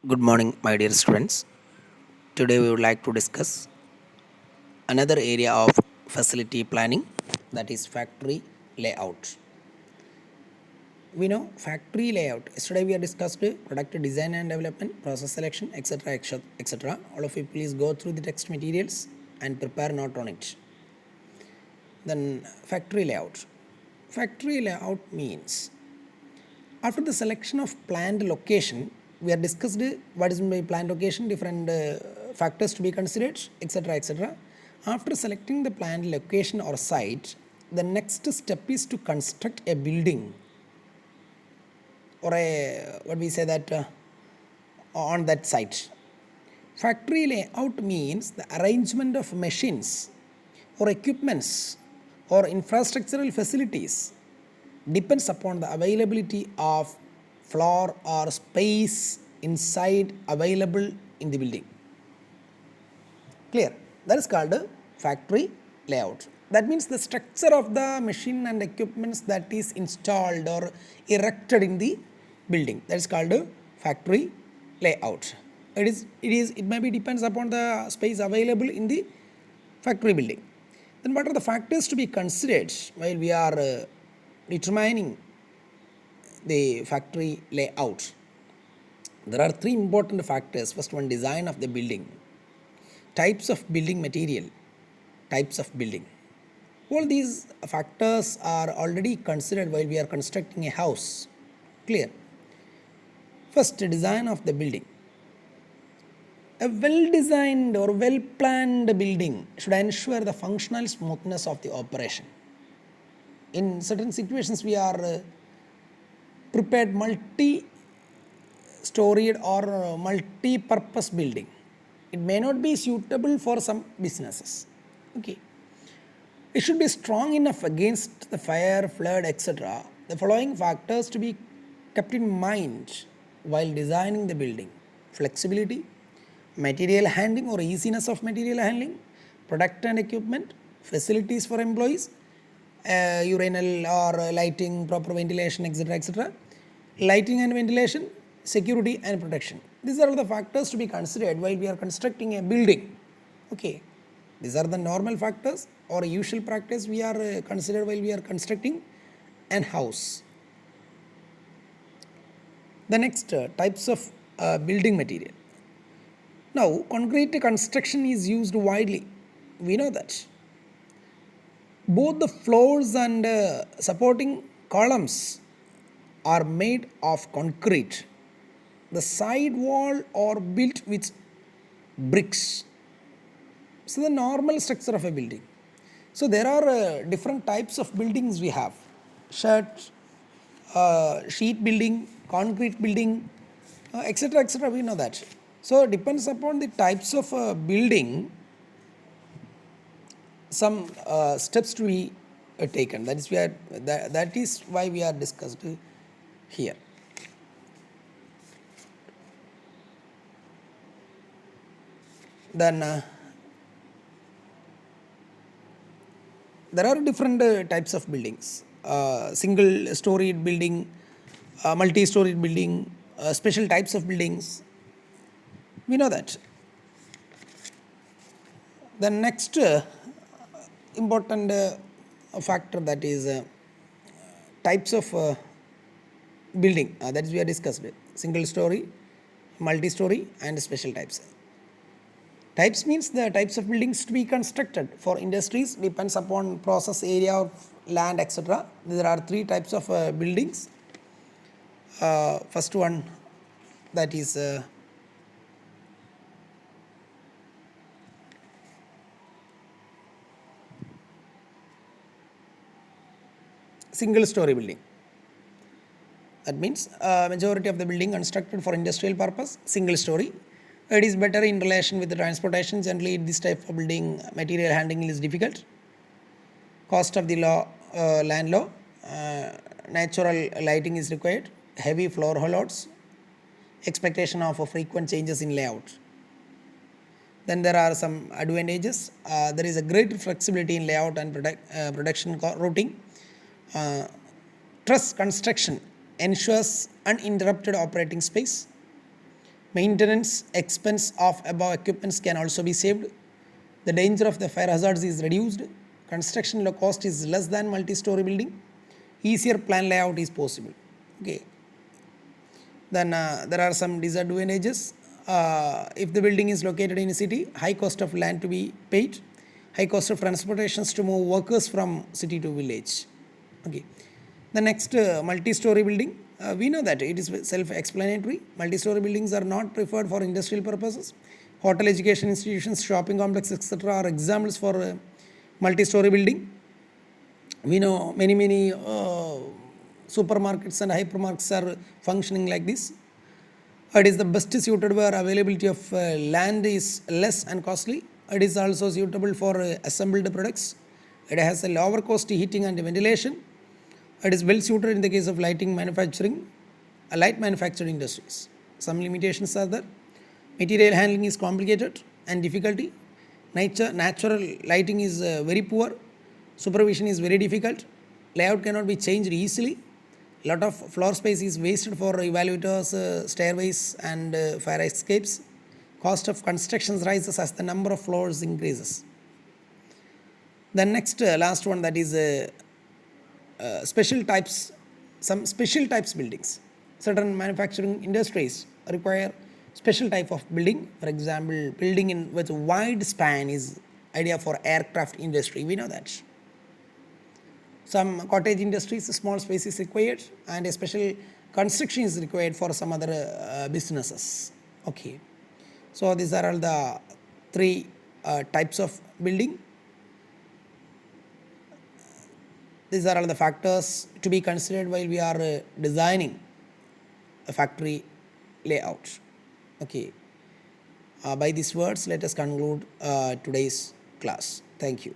Good morning, my dear students. Today we would like to discuss another area of facility planning, that is factory layout. We know factory layout. Yesterday we have discussed product design and development, process selection, etc. etc. All of you please go through the text materials and prepare note on it. Then factory layout. Factory layout means after the selection of planned location, we have discussed what is meant by planned location, different factors to be considered, etc. etc. After selecting the planned location or site, the next step is to construct a building or a what we say that on that site. Factory layout means the arrangement of machines or equipments or infrastructural facilities depends upon the availability of floor or space inside available in the building. Clear? That is called a factory layout. That means the structure of the machine and equipments that is installed or erected in the building. That is called a factory layout. It maybe depends upon the space available in the factory building. Then what are the factors to be considered while we are determining the factory layout? There are three important factors. First one, design of the building, types of building material, types of building. All these factors are already considered while we are constructing a house. Clear? First, design of the building. A well-designed or well-planned building should ensure the functional smoothness of the operation. In certain situations, we are prepared multi-storied or multi-purpose building. It may not be suitable for some businesses. Okay. It should be strong enough against the fire, flood, etc. The following factors to be kept in mind while designing the building: flexibility, material handling or easiness of material handling, product and equipment, facilities for employees, urinal or lighting, proper ventilation, etc. etc. Lighting and ventilation, security and protection. These are all the factors to be considered while we are constructing a building. Okay, these are the normal factors or usual practice we are considered while we are constructing an house. The next types of building material. Now, concrete construction is used widely. We know that. Both the floors and supporting columns are made of concrete. The side wall are built with bricks. So, the normal structure of a building. So, there are different types of buildings we have: sheet building, concrete building, etc. etc. We know that. So, it depends upon the types of building, some steps to be taken. That is why we are discussed here. Then there are different types of buildings: single storied building, multi storied building, special types of buildings. We know that. The next important factor, that is types of building, that is we are discussed: single story, multi story and special types. Types means the types of buildings to be constructed for industries, depends upon process area of land, etc. There are three types of buildings. First one, that is single story building. That means majority of the building constructed for industrial purpose, single story. It is better in relation with the transportation. Generally, this type of building material handling is difficult. Cost of the land law, natural lighting is required, heavy floor loads, expectation of frequent changes in layout. Then there are some advantages. There is a great flexibility in layout and production routing. Truss construction ensures uninterrupted operating space. Maintenance expense of above equipments can also be saved. The danger of the fire hazards is reduced. Construction cost is less than multi-story building. Easier plan layout is possible. Okay. Then there are some disadvantages. If the building is located in a city, high cost of land to be paid, high cost of transportations to move workers from city to village. Okay. The next multi-story building, we know that it is self-explanatory. Multi-story buildings are not preferred for industrial purposes. Hotel, education institutions, shopping complexes, etc., are examples for multi-story building. We know many supermarkets and hypermarkets are functioning like this. It is the best suited where availability of land is less and costly. It is also suitable for assembled products. It has a lower cost heating and ventilation. It is well suited in the case of lighting manufacturing, light manufacturing industries. Some limitations are there. Material handling is complicated and difficulty. Natural lighting is very poor. Supervision is very difficult. Layout cannot be changed easily. Lot of floor space is wasted for elevators, stairways, and fire escapes. Cost of constructions rises as the number of floors increases. The next last one, that is special types, some special types buildings. Certain manufacturing industries require special type of building. For example, building in with wide span is idea for aircraft industry. We know that. Some cottage industries, small space is required, and a special construction is required for some other businesses. Okay. So these are all the three types of building. These are all the factors to be considered while we are designing a factory layout. Okay. By these words, let us conclude today's class. Thank you.